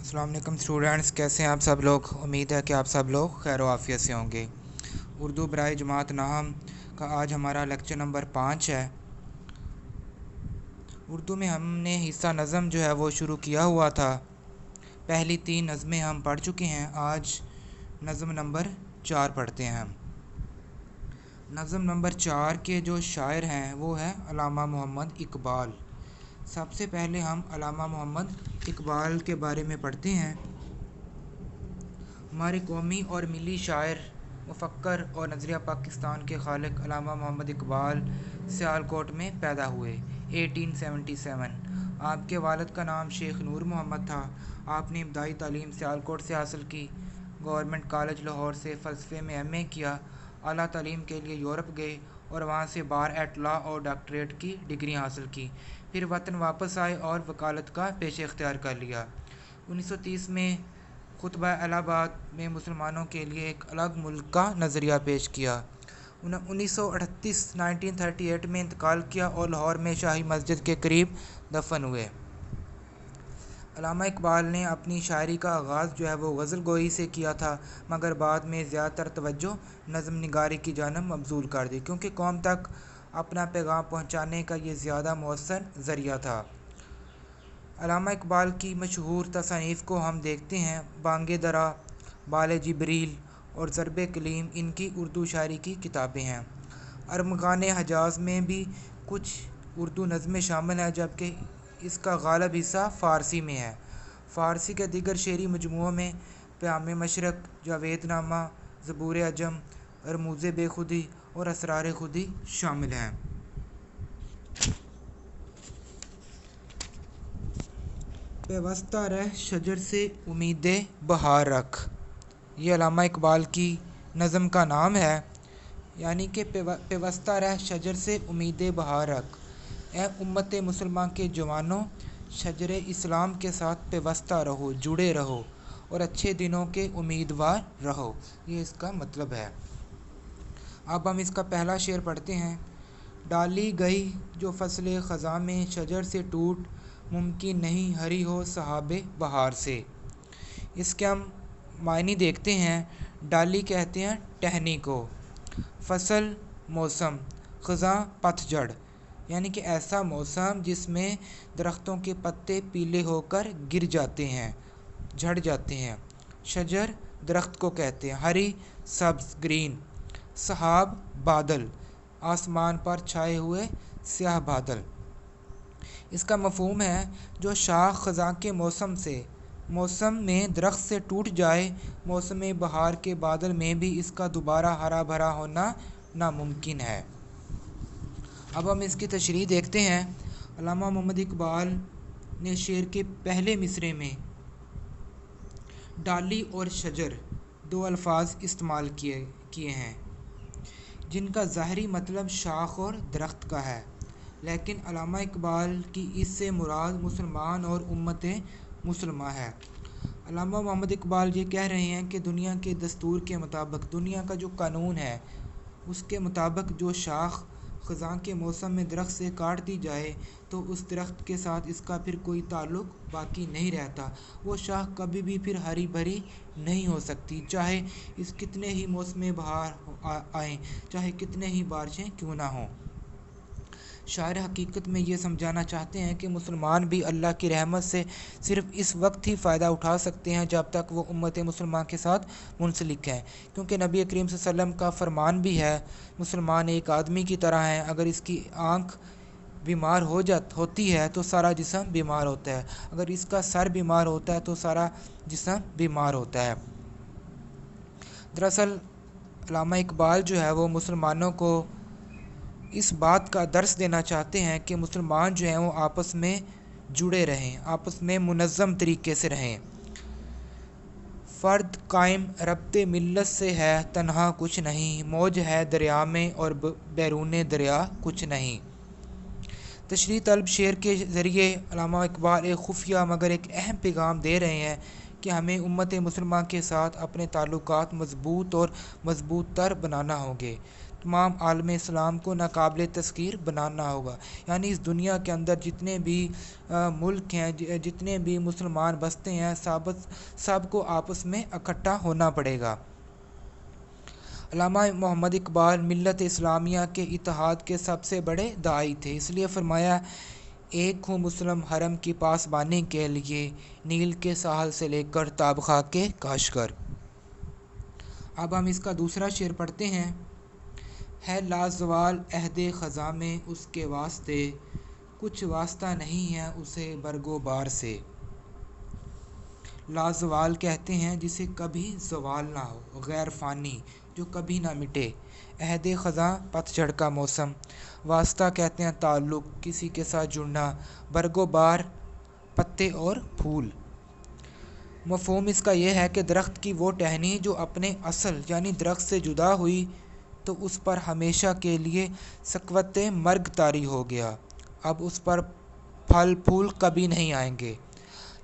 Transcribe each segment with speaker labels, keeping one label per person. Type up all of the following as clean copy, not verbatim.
Speaker 1: अस्सलाम वालेकुम स्टूडेंट्स, कैसे हैं आप सब लोग। उम्मीद है कि आप सब लोग खैर आफियत से होंगे। उर्दू बराए जमात नाहम का आज हमारा लेक्चर नंबर 5 है। उर्दू में हमने हिस्सा नज़म जो है वो शुरू किया हुआ था। पहली 3 नज़में हम पढ़ चुके हैं। आज नज़म नंबर 4 पढ़ते हैं हम। नज़म नंबर 4 के जो शायर हैं वो है अल्लामा मोहम्मद इकबाल। सबसे पहले हम अल्लामा मोहम्मद इकबाल के बारे में पढ़ते हैं। हमारे कौमी और मिली शायर, मुफक्कर और नज़रिया पाकिस्तान के खालिक अल्लामा मोहम्मद इकबाल सियालकोट में पैदा हुए 1877। आपके वालिद का नाम शेख नूर मोहम्मद था। आपने इब्तदाई तालीम सियालकोट से हासिल की। गवर्नमेंट कॉलेज लाहौर से फ़लसफ़े में एमए किया। आला तालीम के लिए यूरोप गए और वहाँ से बार एट लॉ और डॉक्टरेट की डिग्री हासिल की। फिर वतन वापस आए और वकालत का पेशा इख्तियार कर लिया। 1930 में खुतबा इलाहाबाद में मुसलमानों के लिए एक अलग मुल्क का नज़रिया पेश किया। 1938 में इंतकाल किया और लाहौर में शाही मस्जिद के करीब दफन हुए। अल्लामा इकबाल ने अपनी शायरी का आगाज़ जो है वो गज़ल गोई से किया था, मगर बाद में ज़्यादातर तवज्जो नज़म निगारी की जानब मबज़ूल कर दी, क्योंकि कौम तक अपना पैगाम पहुँचाने का ये ज़्यादा मौसर ज़रिया था। अल्लामा इकबाल की मशहूर तसानीफ़ को हम देखते हैं। बांगे दरा, बाले जिब्रील और ज़रबे कलीम इनकी उर्दू शायरी की किताबें हैं। अरमगान हजाज में भी कुछ उर्दू नज़में शामिल हैं, जबकि इसका गालिब हिस्सा फ़ारसी में है। फ़ारसी के दीगर शेरी मजमूओं में प्याम मशरक़, जावेदनामा, ज़बूर अजम, रमूज़ बेखुदी और असरार खुदी शामिल हैं। पेवस्ता रह शजर से उम्मीदे बहार रख, ये अल्लामा इकबाल की नज़म का नाम है। यानी कि पेवस्ता रह शजर से उम्मीदे बहार रख, ए उम्मत मुसलमान के जवानों, शजर इस्लाम के साथ पेवस्ता रहो, जुड़े रहो और अच्छे दिनों के उम्मीदवार रहो। ये इसका मतलब है। अब हम इसका पहला शेर पढ़ते हैं। डाली गई जो फसले ख़ज़ां में, शजर से टूट मुमकिन नहीं हरी हो सहाबे बहार से। इसके हम मायने देखते हैं। डाली कहते हैं टहनी को, फसल मौसम, ख़ज़ां पतझड़, यानी कि ऐसा मौसम जिसमें दरख्तों के पत्ते पीले होकर गिर जाते हैं, झड़ जाते हैं। शजर दरख्त को कहते हैं। हरी सब्ज़ ग्रीन। सहाब बादल, आसमान पर छाए हुए स्याह बादल। इसका मफ़हूम है जो शाख ख़ज़ां के मौसम में दरख्त से टूट जाए, मौसम बहार के बादल में भी इसका दोबारा हरा भरा होना नामुमकिन है। अब हम इसकी तशरीह देखते हैं। अल्लामा मोहम्मद इकबाल ने शेर के पहले मिसरे में डाली और शजर दो अल्फाज इस्तेमाल किए हैं, जिनका ज़ाहरी मतलब शाख और दरख्त का है, लेकिन अल्लामा इकबाल की इससे मुराद मुसलमान और उम्मत मुसलमा है। अल्लामा मोहम्मद इकबाल ये कह रहे हैं कि दुनिया के दस्तूर के मुताबिक, दुनिया का जो कानून है उसके मुताबिक, जो शाख ख़ज़ां के मौसम में दरख्त से काट दी जाए तो उस दरख्त के साथ इसका फिर कोई ताल्लुक़ बाकी नहीं रहता। वो शाख कभी भी फिर हरी भरी नहीं हो सकती, चाहे इस कितने ही मौसम बहार आएँ, चाहे कितने ही बारिशें क्यों ना हों। शायर हकीकत में ये समझाना चाहते हैं कि मुसलमान भी अल्लाह की रहमत से सिर्फ़ इस वक्त ही फ़ायदा उठा सकते हैं जब तक वो उम्मत मुसलमान के साथ मुंसलिक हैं, क्योंकि नबी करीम सल्लल्लाहु अलैहि वसल्लम का फरमान भी है, मुसलमान एक आदमी की तरह है, अगर इसकी आँख बीमार होती है तो सारा जिस्म बीमार होता है, अगर इसका सर बीमार होता है तो सारा जिस्म बीमार होता है। दरअसल अल्लामा इकबाल जो है वो मुसलमानों को इस बात का दर्स देना चाहते हैं कि मुसलमान जो हैं वो आपस में जुड़े रहें, आपस में मुनज़्ज़म तरीके से रहें। फ़र्द कायम रब्ते मिल्लत से है, तन्हा कुछ नहीं, मौज है दरिया में और बैरून दरिया कुछ नहीं। तशरीह तलब शेर के ज़रिए अल्लामा इकबाल एक खुफिया मगर एक अहम पैगाम दे रहे हैं कि हमें उम्मत मुसलमान के साथ अपने ताल्लुकात मज़बूत और मज़बूत तर बनाना होंगे, तमाम आलम इस्लाम को नाकाबिल तस्खीर बनाना होगा। यानी इस दुनिया के अंदर जितने भी मुल्क हैं, जितने भी मुसलमान बसते हैं, सब को आपस में इकट्ठा होना पड़ेगा। अल्लामा मोहम्मद इकबाल मिल्लत इस्लामिया के इत्तेहाद के सबसे बड़े दाई थे, इसलिए फरमाया, एक हूँ मुस्लिम हरम की पासबानी के लिए, नील के साहल से लेकर ताबखा के काशगर। अब हम इसका दूसरा शेर पढ़ते हैं। है लाजवाल अहदे ख़ज़ा में उसके वास्ते, कुछ वास्ता नहीं है उसे बरगो बार से। लाजवाल कहते हैं जिसे कभी ज़वाल ना हो, गैर फ़ानी, जो कभी ना मिटे। अहदे ख़ज़ा पतझड़ का मौसम। वास्ता कहते हैं ताल्लुक़, किसी के साथ जुड़ना। बरगो बार पत्ते और फूल। मफ़हूम इसका यह है कि दरख्त की वो टहनी जो अपने असल यानी दरख्त से जुदा हुई तो उस पर हमेशा के लिए सकवत मर्ग तारी हो गया, अब उस पर फल फूल कभी नहीं आएंगे।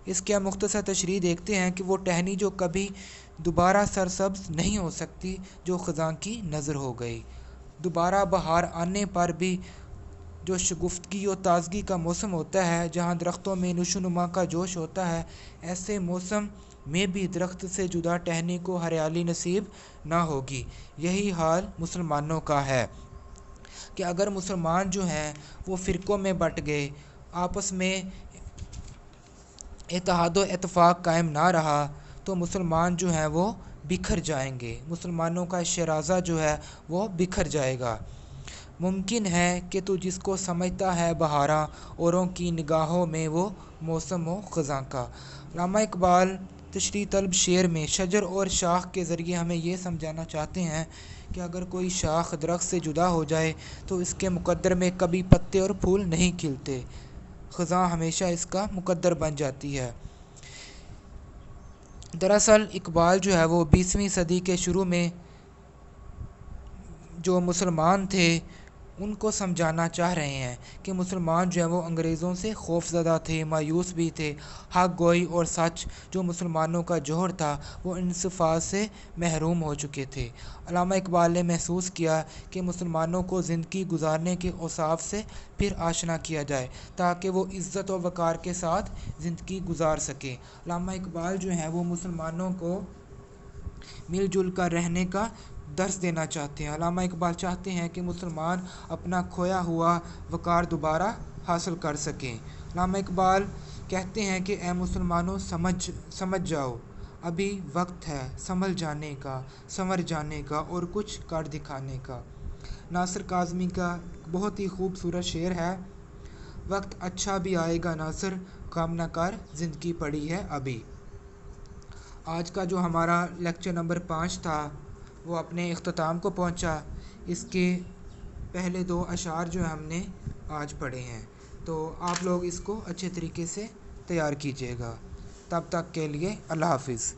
Speaker 1: इसके हम मुख्तसर तशरीह देखते हैं कि वो टहनी जो कभी दोबारा सरसब्ज नहीं हो सकती, जो ख़ज़ां की नज़र हो गई। दोबारा बहार आने पर भी जो शगुफ्तगी और ताज़गी का मौसम होता है, जहाँ दरख्तों में नशोनुमा का जोश होता है, ऐसे मौसम में भी दरख्त से जुदा टहनी को हरियाली नसीब ना होगी। यही हाल मुसलमानों का है कि अगर मुसलमान जो हैं वो फ़िरक़ों में बट गए, आपस में इत्तेहाद व इत्तेफाक कायम ना रहा, तो मुसलमान जो हैं वो बिखर जाएंगे। मुसलमानों का शराज़ा जो है वो बिखर जाएगा। मुमकिन है कि तू जिसको समझता है बहारा, औरों की निगाहों में वो मौसम हो ख़ज़ां का। अल्लामा इकबाल तशरीह तलब शेर में शजर और शाख के ज़रिए हमें ये समझाना चाहते हैं कि अगर कोई शाख दरख्त से जुदा हो जाए तो इसके मुक़द्दर में कभी पत्ते और फूल नहीं खिलते, ख़ज़ां हमेशा इसका मुक़द्दर बन जाती है। दरअसल इकबाल जो है वो 20वीं सदी के शुरू में जो मुसलमान थे उनको समझाना चाह रहे हैं कि मुसलमान जो है वो अंग्रेज़ों से खौफज़दा थे, मायूस भी थे। हक़ गोई और सच जो मुसलमानों का जौहर था वो इंसफ़ात से महरूम हो चुके थे। अल्लामा इकबाल ने महसूस किया कि मुसलमानों को ज़िंदगी गुजारने के औसाफ से फिर आशना किया जाए ताकि वो इज़्ज़त व वक़ार के साथ ज़िंदगी गुजार सकें। अल्लामा इकबाल जो हैं वो मुसलमानों को मिलजुल कर रहने का दर्स देना चाहते हैं। अल्लामा इकबाल चाहते हैं कि मुसलमान अपना खोया हुआ वक़ार दोबारा हासिल कर सकें। अल्लामा इकबाल कहते हैं कि ए मुसलमानों समझ जाओ, अभी वक्त है संभल जाने का, संवर जाने का और कुछ कर दिखाने का। नासिर काज़मी का बहुत ही खूबसूरत शेर है, वक्त अच्छा भी आएगा नासिर, काम न कर ज़िंदगी पड़ी है अभी। आज का जो हमारा लेक्चर नंबर 5 था वो अपने इख्तिताम को पहुंचा। इसके पहले 2 अशार जो हमने आज पढ़े हैं, तो आप लोग इसको अच्छे तरीके से तैयार कीजिएगा। तब तक के लिए अल्लाह हाफ़िज़।